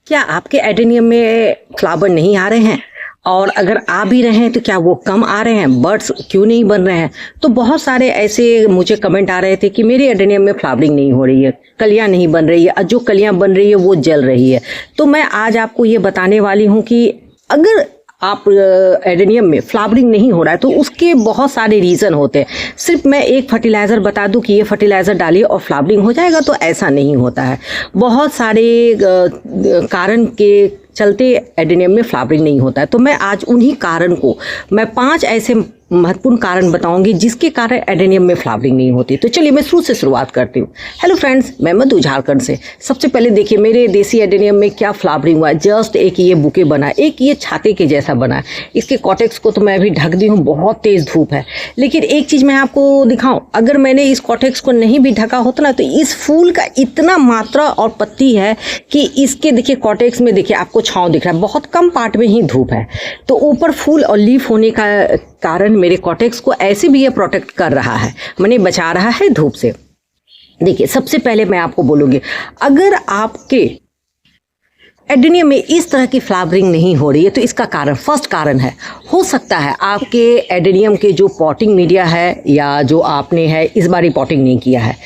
क्या आपके एडेनियम में फ्लावर नहीं आ रहे हैं? और अगर आ भी रहे हैं तो क्या वो कम आ रहे हैं? बर्ड्स क्यों नहीं बन रहे हैं? तो बहुत सारे ऐसे मुझे कमेंट आ रहे थे कि मेरे एडेनियम में फ्लावरिंग नहीं हो रही है, कलियां नहीं बन रही है, और जो कलियां बन रही है वो जल रही है। तो मैं आज आपको ये बताने वाली हूँ कि अगर आप एडेनियम में फ्लावरिंग नहीं हो रहा है तो उसके बहुत सारे रीज़न होते हैं। सिर्फ मैं एक फर्टिलाइज़र बता दूं कि ये फर्टिलाइज़र डालिए और फ्लावरिंग हो जाएगा, तो ऐसा नहीं होता है। बहुत सारे कारण के चलते एडेनियम में फ्लावरिंग नहीं होता है। तो मैं आज उन्हीं कारण को मैं 5 ऐसे महत्वपूर्ण कारण बताऊंगी जिसके कारण एडेनियम में फ्लावरिंग नहीं होती। तो चलिए मैं शुरू से शुरुआत करती हूँ। हेलो फ्रेंड्स, मैं मधु झारखंड से। सबसे पहले देखिए मेरे देसी एडेनियम में क्या फ्लावरिंग हुआ है। जस्ट एक ये बुके बना, एक ये छाते के जैसा बना है। इसके कॉटेक्स को तो मैं अभी ढक दी हूँ, बहुत तेज़ धूप है। लेकिन एक चीज़ मैं आपको दिखाऊँ, अगर मैंने इस कॉटेक्स को नहीं भी ढका होता ना तो इस फूल का इतना मात्रा और पत्ती है कि इसके देखिए कॉटेक्स में देखिए आपको छाँव दिख रहा है, बहुत कम पार्ट में ही धूप है। तो ऊपर फूल और लीफ होने का कारण मेरे कॉटेक्स को ऐसे भी ये प्रोटेक्ट कर रहा है, माने बचा रहा है धूप से। देखिए सबसे पहले मैं आपको बोलूँगी, अगर आपके एडेनियम में इस तरह की फ्लावरिंग नहीं हो रही है तो इसका कारण, फर्स्ट कारण है, हो सकता है आपके एडेनियम के जो पॉटिंग मीडिया है या जो आपने है इस बार रिपोर्टिंग नहीं किया है।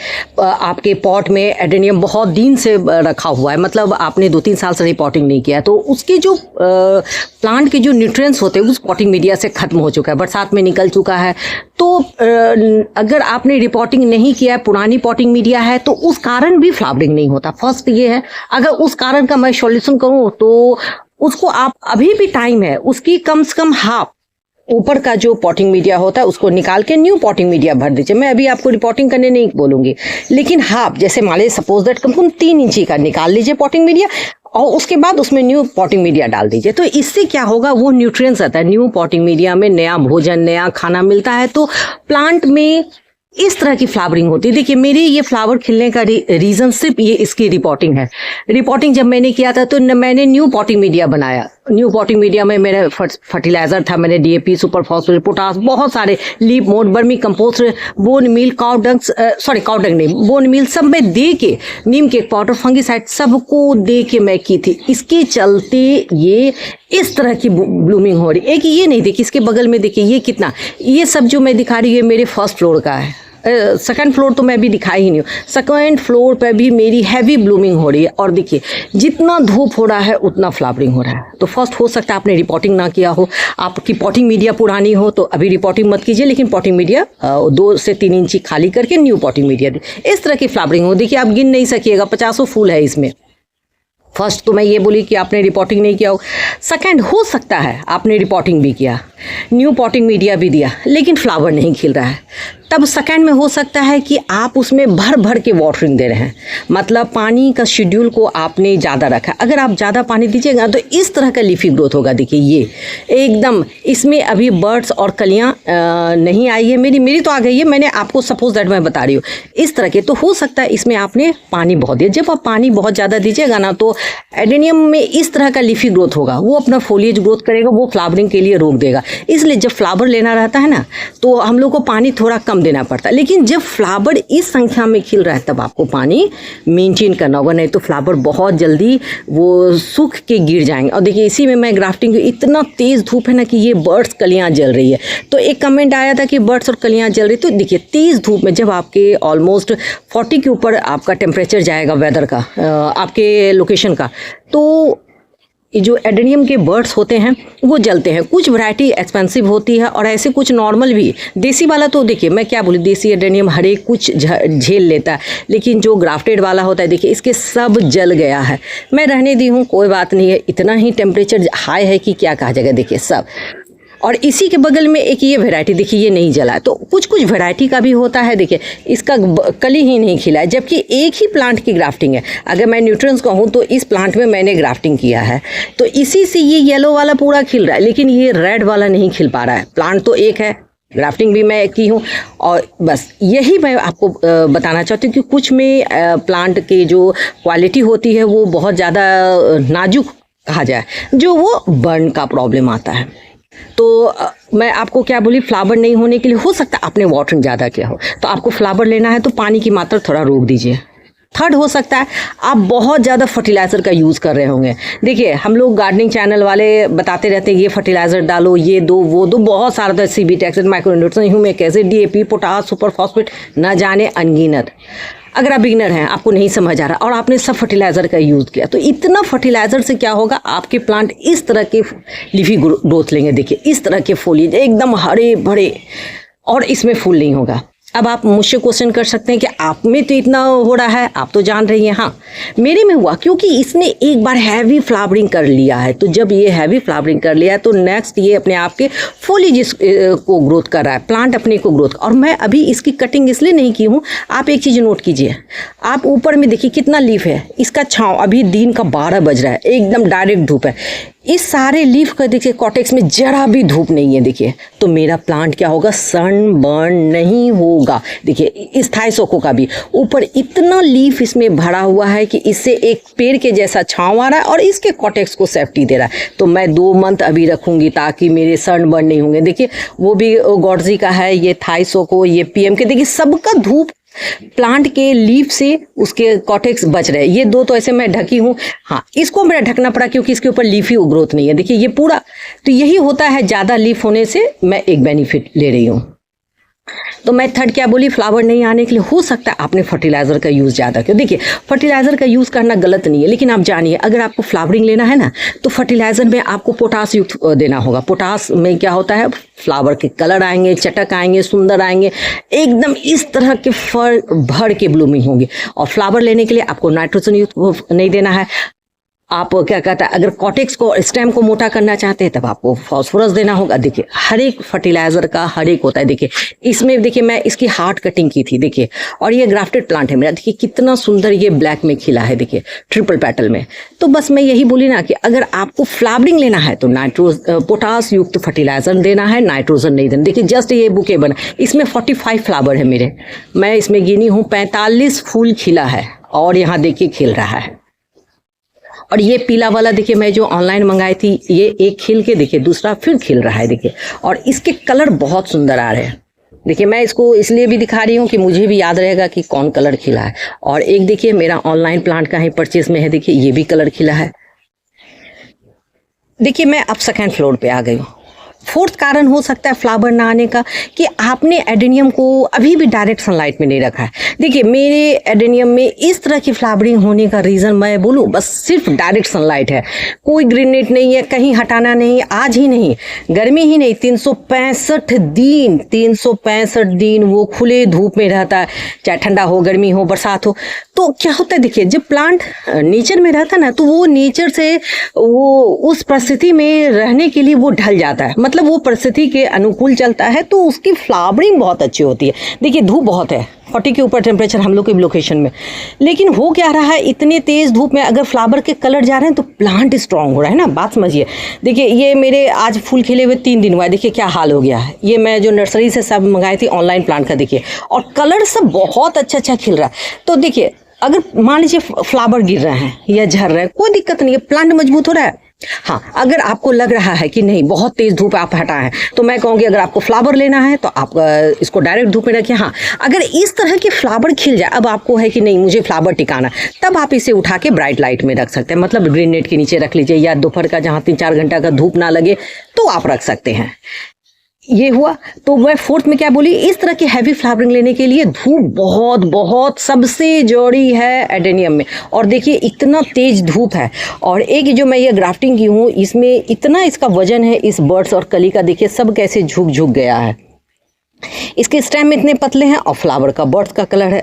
आपके पॉट में एडेनियम बहुत दिन से रखा हुआ है, मतलब आपने 2-3 साल से रिपोर्टिंग नहीं किया है, तो उसके जो प्लांट के जो न्यूट्रिएंट्स होते हैं उस पॉटिंग मीडिया से ख़त्म हो चुका है, बरसात में निकल चुका है। तो अगर आपने रिपोर्टिंग नहीं किया है, पुरानी पॉटिंग मीडिया है, तो उस कारण भी फ्लावरिंग नहीं होता। फर्स्ट ये है। अगर उस कारण का मैं सॉल्यूशन करूं तो उसको आप, अभी भी टाइम है, उसकी कम से कम हाफ ऊपर का जो पॉटिंग मीडिया होता है उसको निकाल के न्यू पॉटिंग मीडिया भर दीजिए। मैं अभी आपको रिपोर्टिंग करने नहीं बोलूँगी, लेकिन हाफ, जैसे मान लीजिए सपोज दैट कम से कम 3 इंची का निकाल लीजिए पॉटिंग मीडिया और उसके बाद उसमें न्यू पॉटिंग मीडिया डाल दीजिए। तो इससे क्या होगा, वो न्यूट्रिएंट्स आता है, न्यू पॉटिंग मीडिया में नया भोजन, नया खाना मिलता है, तो प्लांट में इस तरह की फ्लावरिंग होती है। देखिए मेरे ये फ्लावर खिलने का रीज़न सिर्फ ये इसकी रिपोर्टिंग है। रिपोर्टिंग जब मैंने किया था तो मैंने न्यू पॉटिंग मीडिया बनाया। न्यू पॉटिंग मीडिया में मेरा फर्टिलाइज़र था, मैंने डीएपी, सुपर फॉस्फेट, पोटास, बहुत सारे, लीप मोड, बर्मी कंपोस्ट, बोन मील, काउडंग नहीं, बोन मील सब में दे के, नीम के पाउडर, फंगीसाइड सबको दे के मैं की थी। इसके चलते ये इस तरह की ब्लूमिंग हो रही है। एक ये नहीं, देखिए इसके बगल में देखिए ये कितना, ये सब जो मैं दिखा रही हूँ मेरे फर्स्ट फ्लोर का है। सेकंड फ्लोर तो मैं अभी दिखाई ही नहीं हूँ। सेकंड फ्लोर पर भी मेरी हैवी ब्लूमिंग हो रही है, और देखिए जितना धूप हो रहा है उतना फ्लावरिंग हो रहा है। तो फर्स्ट हो सकता है आपने रिपोर्टिंग ना किया हो, आपकी पॉटिंग मीडिया पुरानी हो, तो अभी रिपोर्टिंग मत कीजिए, लेकिन पॉटिंग मीडिया 2 से 3 इंची खाली करके न्यू पॉटिंग मीडिया दी। इस तरह की फ्लावरिंग हो, देखिए आप गिन नहीं सकिएगा, 50 फूल है इसमें। फर्स्ट तो मैं ये बोली कि आपने रिपोर्टिंग नहीं किया हो। सेकंड, हो सकता है आपने रिपोर्टिंग भी किया, न्यू पॉटिंग मीडिया भी दिया, लेकिन फ्लावर नहीं खिल रहा है। तब सेकंड में हो सकता है कि आप उसमें भर भर के वाटरिंग दे रहे हैं, मतलब पानी का शेड्यूल को आपने ज़्यादा रखा। अगर आप ज़्यादा पानी दीजिएगा तो इस तरह का लीफी ग्रोथ होगा। देखिए ये एकदम, इसमें अभी बर्ड्स और कलियाँ नहीं आई है, मेरी तो आ गई है, मैंने आपको सपोज दैट मैं बता रही हूँ इस तरह के। तो हो सकता है इसमें आपने पानी बहुत दिया। जब आप पानी बहुत ज़्यादा दीजिएगा ना तो एडेनियम में इस तरह का लीफी ग्रोथ होगा, वो अपना फोलिएज ग्रोथ करेगा, वो फ्लावरिंग के लिए रोक देगा। इसलिए जब फ्लावर लेना रहता है ना तो हम लोग को पानी थोड़ा कम देना पड़ता है, लेकिन जब फ्लावर इस संख्या में खिल रहा है तब आपको पानी मेंटेन करना होगा, नहीं तो फ्लावर बहुत जल्दी वो सूख के गिर जाएंगे। और देखिए इसी में मैं ग्राफ्टिंग, इतना तेज़ धूप है ना कि ये बर्ड्स कलियाँ जल रही है। तो एक कमेंट आया था कि बर्ड्स और कलियाँ जल रही, तो देखिए तेज़ धूप में जब आपके ऑलमोस्ट 40 के ऊपर आपका टेम्परेचर जाएगा वेदर का, आपके लोकेशन का, तो जो एडेनियम के बर्ड्स होते हैं वो जलते हैं। कुछ वैरायटी एक्सपेंसिव होती है और ऐसे कुछ नॉर्मल भी। देसी वाला तो देखिए मैं क्या बोलूँ, देसी एडेनियम हर एक कुछ झेल लेता है, लेकिन जो ग्राफ्टेड वाला होता है देखिए इसके सब जल गया है। मैं रहने दी हूँ, कोई बात नहीं है, इतना ही टेम्परेचर हाई है कि क्या कहा जाएगा। देखिए सब, और इसी के बगल में एक ये वैरायटी देखिए ये नहीं जला है। तो कुछ कुछ वैरायटी का भी होता है। देखिए इसका कली ही नहीं खिला है, जबकि एक ही प्लांट की ग्राफ्टिंग है। अगर मैं न्यूट्रिएंट्स कहूँ तो इस प्लांट में मैंने ग्राफ्टिंग किया है, तो इसी से ये येलो वाला पूरा खिल रहा है, लेकिन ये रेड वाला नहीं खिल पा रहा है। प्लांट तो एक है, ग्राफ्टिंग भी मैं की हूँ, और बस यही मैं आपको बताना चाहती हूँ कि कुछ में प्लांट की जो क्वालिटी होती है वो बहुत ज़्यादा नाजुक कहा जाए, जो वो बर्न का प्रॉब्लम आता है। तो मैं आपको क्या बोली, फ्लावर नहीं होने के लिए हो सकता है आपने वाटरिंग ज़्यादा किया हो, तो आपको फ्लावर लेना है तो पानी की मात्रा थोड़ा रोक दीजिए। थर्ड हो सकता है आप बहुत ज़्यादा फर्टिलाइज़र का यूज़ कर रहे होंगे। देखिए हम लोग गार्डनिंग चैनल वाले बताते रहते हैं ये फर्टिलाइज़र डालो, ये दो वो दो, बहुत सारा CBT acid, micro nutrients, humic acid, DAP, potash, super phosphate, न जाने अनगिनत। अगर आप बिगिनर हैं, आपको नहीं समझ आ रहा और आपने सब फर्टिलाइज़र का यूज़ किया, तो इतना फर्टिलाइज़र से क्या होगा, आपके प्लांट इस तरह के लीफी ग्रोथ लेंगे। देखिए इस तरह के फूल एकदम हरे भरे, और इसमें फूल नहीं होगा। अब आप मुझसे क्वेश्चन कर सकते हैं कि आप में तो इतना हो रहा है, आप तो जान रही हैं। हाँ, मेरे में हुआ क्योंकि इसने एक बार हैवी फ्लावरिंग कर लिया है। तो जब ये हैवी फ्लावरिंग कर लिया है तो नेक्स्ट ये अपने आप के फोलिज को ग्रोथ कर रहा है, प्लांट अपने को ग्रोथ। और मैं अभी इसकी कटिंग इसलिए नहीं की हूँ, आप एक चीज़ नोट कीजिए, आप ऊपर में देखिए कितना लीफ है, इसका छाँव अभी दिन का 12 बज रहा है, एकदम डायरेक्ट धूप है। इस सारे लीफ का देखिए कॉटेक्स में जरा भी धूप नहीं है। देखिए तो मेरा प्लांट क्या होगा, सन बर्न नहीं होगा। देखिए इस थाइसोको का भी ऊपर इतना लीफ इसमें भरा हुआ है कि इससे एक पेड़ के जैसा छांव आ रहा है और इसके कॉटेक्स को सेफ्टी दे रहा है। तो मैं 2 मंथ अभी रखूंगी ताकि मेरे सन बर्न नहीं होंगे। देखिए वो भी गॉडजी का है, ये थाइसोको, ये PM के, देखिए सबका धूप प्लांट के लीफ से उसके कॉटेक्स बच रहे हैं। ये 2 तो ऐसे मैं ढकी हूँ। हाँ, इसको मेरा ढकना पड़ा क्योंकि इसके ऊपर लीफी ग्रोथ नहीं है। देखिए ये पूरा, तो यही होता है, ज़्यादा लीफ होने से मैं एक बेनिफिट ले रही हूँ। तो मैं थर्ड क्या बोली, फ्लावर नहीं आने के लिए हो सकता है आपने फर्टिलाइज़र का यूज़ ज़्यादा किया। देखिए फर्टिलाइज़र का यूज़ करना गलत नहीं है, लेकिन आप जानिए अगर आपको फ्लावरिंग लेना है ना, तो फर्टिलाइज़र में आपको पोटास युक्त देना होगा। पोटास में क्या होता है, फ्लावर के कलर आएंगे, चटक आएंगे, सुंदर आएंगे, एकदम इस तरह के फल भर के ब्लूमिंग होंगे। और फ्लावर लेने के लिए आपको नाइट्रोजन युक्त नहीं देना है। आप क्या कहता है, अगर कॉटेक्स को, स्टेम को मोटा करना चाहते हैं तब आपको फास्फोरस देना होगा। देखिए हर एक फर्टिलाइजर का हर एक होता है। देखिए इसमें देखिए मैं इसकी हार्ड कटिंग की थी, देखिए, और ये ग्राफ्टेड प्लांट है मेरा। देखिए कितना सुंदर ये ब्लैक में खिला है, देखिए ट्रिपल पेटल में। तो बस मैं यही बोली ना कि अगर आपको फ्लावरिंग लेना है तो पोटास युक्त फर्टिलाइजर देना है, नाइट्रोजन नहीं देना। देखिए जस्ट ये बुके बना, इसमें 45 फ्लावर है मेरे, मैं इसमें गिनी हूँ 45 फूल खिला है, और यहाँ देखिए खिल रहा है। और ये पीला वाला देखिए मैं जो ऑनलाइन मंगाई थी, ये एक खिल के देखिए दूसरा फिर खिल रहा है। देखिए और इसके कलर बहुत सुंदर आ रहे हैं। देखिए मैं इसको इसलिए भी दिखा रही हूँ कि मुझे भी याद रहेगा कि कौन कलर खिला है। और एक देखिए मेरा ऑनलाइन प्लांट का ही परचेज में है, देखिए ये भी कलर खिला है। देखिए मैं अब सेकेंड फ्लोर पे आ गई हूँ। फोर्थ कारण हो सकता है फ्लावर ना आने का कि आपने एडेनियम को अभी भी डायरेक्ट सनलाइट में नहीं रखा है। देखिए मेरे एडेनियम में इस तरह की फ्लावरिंग होने का रीज़न मैं बोलूँ, बस सिर्फ डायरेक्ट सनलाइट है, कोई ग्रीन नेट नहीं है, कहीं हटाना नहीं, आज ही नहीं, गर्मी ही नहीं, 365 दिन वो खुले धूप में रहता है, चाहे ठंडा हो, गर्मी हो, बरसात हो। तो क्या होता है, देखिए जब प्लांट नेचर में रहता है ना, तो वो नेचर से वो उस परिस्थिति में रहने के लिए वो ढल जाता है, मतलब वो परिस्थिति के अनुकूल चलता है, तो उसकी फ्लावरिंग बहुत अच्छी होती है। देखिए धूप बहुत है, 40 के ऊपर टेम्परेचर हम लोग के लोकेशन में, लेकिन हो क्या रहा है, इतने तेज़ धूप में अगर फ्लावर के कलर जा रहे हैं तो प्लांट स्ट्रांग हो रहा है ना, बात समझिए। देखिए ये मेरे आज फूल खिले हुए 3 दिन हुआ है, देखिए क्या हाल हो गया है। ये मैं जो नर्सरी से सब मंगाई थी ऑनलाइन प्लांट का, देखिए, और कलर सब बहुत अच्छा खिल रहा है। तो देखिए अगर मान लीजिए फ्लावर गिर रहे हैं या झड़ रहे हैं, कोई दिक्कत नहीं है, प्लांट मजबूत हो रहा है। हाँ, अगर आपको लग रहा है कि नहीं बहुत तेज धूप आप हटाएं, तो मैं कहूँगी अगर आपको फ्लावर लेना है तो आप इसको डायरेक्ट धूप में रखिए। हाँ, अगर इस तरह के फ्लावर खिल जाए, अब आपको है कि नहीं मुझे फ्लावर टिकाना, तब आप इसे उठा के ब्राइट लाइट में रख सकते हैं, मतलब ग्रीन नेट के नीचे रख लीजिए, या दोपहर का जहाँ 3-4 घंटा का धूप ना लगे तो आप रख सकते हैं। ये हुआ। तो मैं फोर्थ में क्या बोली, इस तरह की हैवी फ्लावरिंग लेने के लिए धूप बहुत सबसे जरूरी है एडेनियम में। और देखिए इतना तेज धूप है, और एक जो मैं ये ग्राफ्टिंग की हूँ, इसमें इतना इसका वजन है, इस बर्ड्स और कली का देखिए सब कैसे झुक गया है। इसके स्टेम इतने पतले हैं, और फ्लावर का बर्ड्स का कलर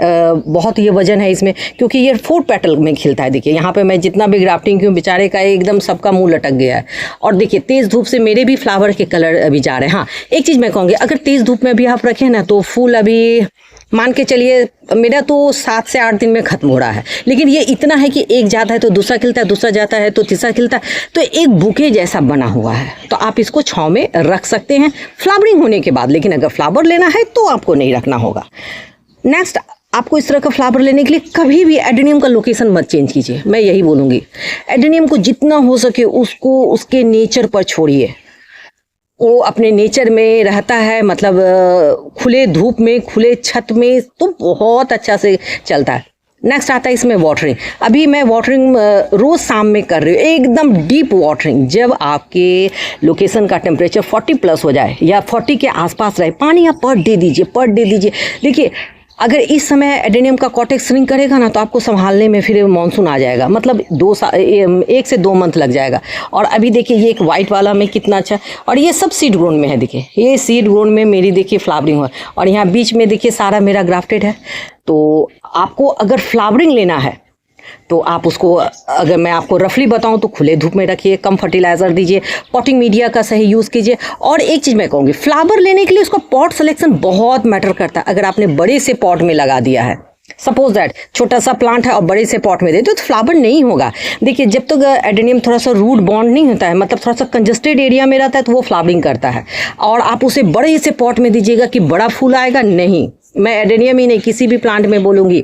बहुत ये वजन है इसमें, क्योंकि ये 4 पेटल में खिलता है। देखिए यहाँ पे मैं जितना भी ग्राफ्टिंग की हूँ, बेचारे का एकदम सबका मुंह लटक गया है। और देखिए तेज़ धूप से मेरे भी फ्लावर के कलर अभी जा रहे हैं। हाँ, एक चीज़ मैं कहूँगी, अगर तेज़ धूप में भी आप रखें ना, तो फूल अभी मान के चलिए मेरा तो 7 से 8 दिन में ख़त्म हो रहा है, लेकिन ये इतना है कि एक जाता है तो दूसरा खिलता है, दूसरा जाता है तो तीसरा खिलता है, तो एक बुके जैसा बना हुआ है। तो आप इसको छाँव में रख सकते हैं फ्लावरिंग होने के बाद, लेकिन अगर फ्लावर लेना है तो आपको नहीं रखना होगा। नेक्स्ट, आपको इस तरह का फ्लावर लेने के लिए कभी भी एडेनियम का लोकेशन मत चेंज कीजिए, मैं यही बोलूँगी। एडेनियम को जितना हो सके उसको उसके नेचर पर छोड़िए, वो अपने नेचर में रहता है, मतलब खुले धूप में, खुले छत में, तो बहुत अच्छा से चलता है। नेक्स्ट आता है इसमें वाटरिंग। अभी मैं वाटरिंग रोज़ शाम में कर रही हूँ, एकदम डीप वाटरिंग। जब आपके लोकेशन का टेम्परेचर 40+ हो जाए या 40 के आसपास रहे, पानी आप पर डे दीजिए। देखिए अगर इस समय एडेनियम का कॉटेक्स श्रिंक करेगा ना तो आपको संभालने में फिर मानसून आ जाएगा, मतलब 1 से 2 मंथ लग जाएगा। और अभी देखिए ये एक वाइट वाला में कितना अच्छा, और ये सब सीड ग्रोन में है। देखिए ये सीड ग्रोन में मेरी देखिए फ्लावरिंग हुआ, और यहाँ बीच में देखिए सारा मेरा ग्राफ्टेड है। तो आपको अगर फ्लावरिंग लेना है तो आप उसको, अगर मैं आपको रफली बताऊं तो खुले धूप में रखिए, कम फर्टिलाइज़र दीजिए, पॉटिंग मीडिया का सही यूज़ कीजिए। और एक चीज़ मैं कहूँगी, फ्लावर लेने के लिए उसका पॉट सिलेक्शन बहुत मैटर करता है। अगर आपने बड़े से पॉट में लगा दिया है, सपोज दैट छोटा सा प्लांट है और बड़े से पॉट में दे तो फ्लावर नहीं होगा। देखिए जब तक एडेनियम थोड़ा सा रूट बॉन्ड नहीं होता है, मतलब थोड़ा सा कंजस्टेड एरिया में रहता है, तो वो फ्लावरिंग करता है। और आप उसे बड़े से पॉट में दीजिएगा कि बड़ा फूल आएगा, नहीं। मैं एडेनियम ही नहीं, किसी भी प्लांट में बोलूँगी,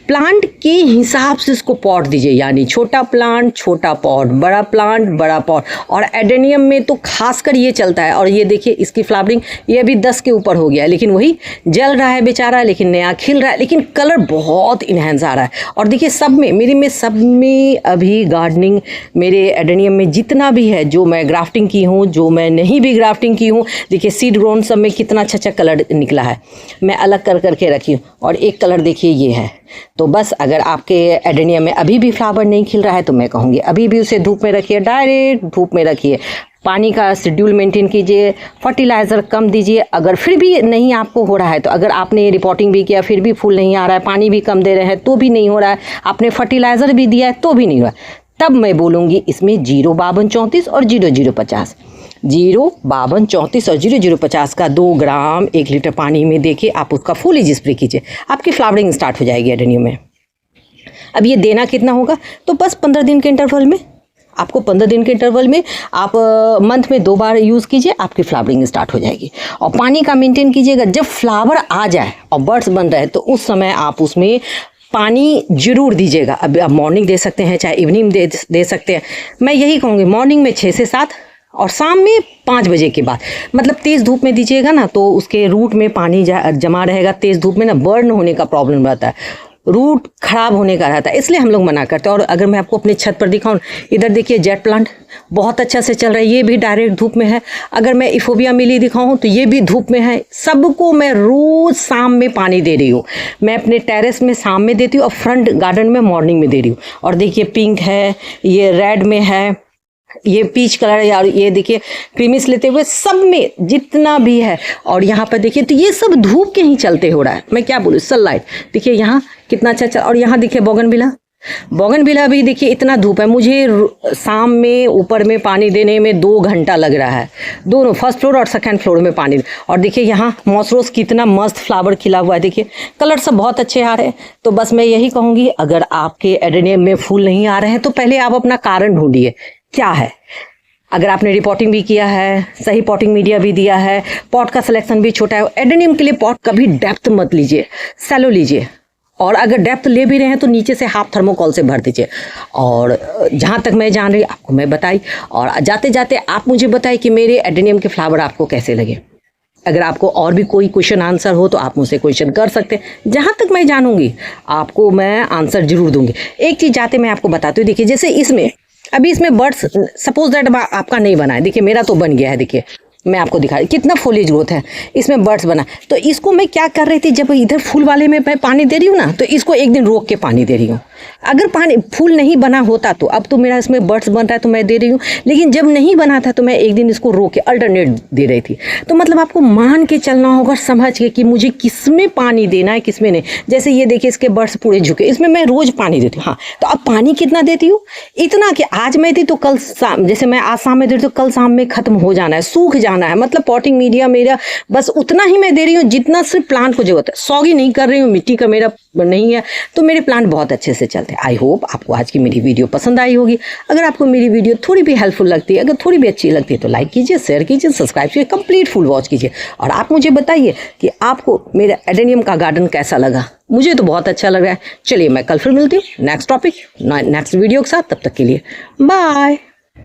प्लांट के हिसाब से इसको पॉट दीजिए, यानी छोटा प्लांट छोटा पॉट, बड़ा प्लांट बड़ा पॉट। और एडेनियम में तो खासकर ये चलता है। और ये देखिए इसकी फ्लावरिंग ये अभी 10 के ऊपर हो गया है, लेकिन वही जल रहा है बेचारा, लेकिन नया खिल रहा है, लेकिन कलर बहुत इन्हेंस आ रहा है। और देखिए सब में अभी गार्डनिंग मेरे एडेनियम में जितना भी है, जो मैं ग्राफ्टिंग की हूँ, जो मैं नहीं भी ग्राफ्टिंग की हूँ, देखिए सीड ग्रोन सब में कितना अच्छा कलर निकला है। मैं अलग करके रखी हूँ। और एक कलर देखिए ये है। तो बस अगर आपके एडेनियम में अभी भी फ्लावर नहीं खिल रहा है तो मैं कहूँगी अभी भी उसे धूप में रखिए, डायरेक्ट धूप में रखिए। पानी का शेड्यूल मेंटेन कीजिए, फर्टिलाइज़र कम दीजिए। अगर फिर भी नहीं आपको हो रहा है, तो अगर आपने रिपोर्टिंग भी किया फिर भी फूल नहीं आ रहा है, पानी भी कम दे रहे हैं तो भी नहीं हो रहा है, आपने फर्टिलाइज़र भी दिया है तो भी नहीं हुआ, तब मैं बोलूँगी इसमें 05234 और 0050, 05234 और 0050 का 2 ग्राम 1 लीटर पानी में देके आप उसका फुली स्प्रे कीजिए, आपकी फ्लावरिंग स्टार्ट हो जाएगी एडेनियम में। अब ये देना कितना होगा, तो बस 15 दिन के इंटरवल में, आपको 15 दिन के इंटरवल में आप मंथ में 2 बार यूज़ कीजिए, आपकी फ्लावरिंग स्टार्ट हो जाएगी। और पानी का मेंटेन कीजिएगा, जब फ्लावर आ जाए और बर्ड्स बन रहे हैं तो उस समय आप उसमें पानी जरूर दीजिएगा। अब आप मॉर्निंग दे सकते हैं, चाहे इवनिंग दे सकते हैं। मैं यही कहूँगी मॉर्निंग में 6 से 7 और शाम में 5 बजे के बाद, मतलब तेज़ धूप में दीजिएगा ना तो उसके रूट में पानी जमा रहेगा। तेज़ धूप में ना बर्न होने का प्रॉब्लम रहता है, रूट खराब होने का रहता है, इसलिए हम लोग मना करते हैं। और अगर मैं आपको अपने छत पर दिखाऊं, इधर देखिए जेट प्लांट बहुत अच्छा से चल रहा है, ये भी डायरेक्ट धूप में है। अगर मैं इफोबिया मिली दिखाऊं तो ये भी धूप में है। सबको मैं रोज़ शाम में पानी दे रही हूँ। मैं अपने टेरेस में शाम में देती हूँ और फ्रंट गार्डन में मॉर्निंग में दे रही हूँ। और देखिए पिंक है, ये रेड में है, ये पीच कलर है, और ये देखिए क्रीमिस लेते हुए, सब में जितना भी है। और यहाँ पर देखिए तो ये सब धूप के ही चलते हो रहा है, मैं क्या बोलूँ, सनलाइट। देखिए यहाँ कितना अच्छा। और यहाँ देखिए बोगनविला भी देखिए इतना धूप है, मुझे शाम में ऊपर में पानी देने में 2 घंटा लग रहा है, दोनों फर्स्ट फ्लोर और सेकंड फ्लोर में पानी। और देखिए यहाँ मॉसरोस कितना मस्त फ्लावर खिला हुआ है, देखिए कलर सब बहुत अच्छे आ रहे हैं। तो बस मैं यही कहूँगी, अगर आपके एडेनियम में फूल नहीं आ रहे हैं तो पहले आप अपना कारण ढूंढिए क्या है। अगर आपने रिपोर्टिंग भी किया है, सही पॉटिंग मीडिया भी दिया है, पॉट का सिलेक्शन भी छोटा है। एडेनियम के लिए पॉट कभी डेप्थ मत लीजिए, सैलो लीजिए। और अगर डेप्थ ले भी रहे हैं तो नीचे से हाफ थर्मोकॉल से भर दीजिए। और जहाँ तक मैं जान रही आपको मैं बताई, और जाते जाते आप मुझे बताइए कि मेरे एडेनियम के फ्लावर आपको कैसे लगे। अगर आपको और भी कोई क्वेश्चन आंसर हो तो आप मुझसे क्वेश्चन कर सकते हैं, जहाँ तक मैं जानूंगी आपको मैं आंसर जरूर दूंगी। एक चीज़ जाते मैं आपको बताती हूँ, देखिए जैसे इसमें अभी इसमें बर्ड्स सपोज दैट आपका नहीं बना है, देखिए मेरा तो बन गया है। देखिए मैं आपको दिखा रही कितना फॉलिएज ग्रोथ है, इसमें बर्ड्स बना। तो इसको मैं क्या कर रही थी, जब इधर फूल वाले में मैं पानी दे रही हूँ ना, तो इसको एक दिन रोक के पानी दे रही हूँ। अगर पानी फूल नहीं बना होता तो, अब तो मेरा इसमें बर्ड्स बन रहा है तो मैं दे रही हूँ, लेकिन जब नहीं बना था तो मैं एक दिन इसको रोक के अल्टरनेट दे रही थी। तो मतलब आपको मान के चलना होगा, समझ के कि मुझे किसमें पानी देना है किसमें नहीं। जैसे ये देखिए इसके बर्ड्स पूरे झुके, इसमें मैं रोज पानी देती हूँ। हाँ, तो अब पानी कितना देती हूँ, इतना कि आज मैं दी तो कल शाम, जैसे मैं आज शाम में दे रही तो कल शाम में खत्म हो जाना है, सूख जाना है। मतलब पॉटिंग मीडिया मेरा बस उतना ही मैं दे रही हूँ जितना सिर्फ प्लांट को जरूरत है। सॉगी नहीं कर रही हूँ, मिट्टी का मेरा नहीं है, तो मेरे प्लांट बहुत अच्छे से चलते हैं। आई होप आपको आज की मेरी वीडियो पसंद आई होगी। अगर आपको मेरी वीडियो थोड़ी भी हेल्पफुल लगती है, अगर थोड़ी भी अच्छी लगती है तो लाइक कीजिए, शेयर कीजिए, सब्सक्राइब कीजिए, कंप्लीट फुल वॉच कीजिए। और आप मुझे बताइए कि आपको मेरा एडेनियम का गार्डन कैसा लगा। मुझे तो बहुत अच्छा लग रहा है। चलिए मैं कल फिर मिलती हूँ नेक्स्ट टॉपिक नेक्स्ट वीडियो के साथ, तब तक के लिए बाय।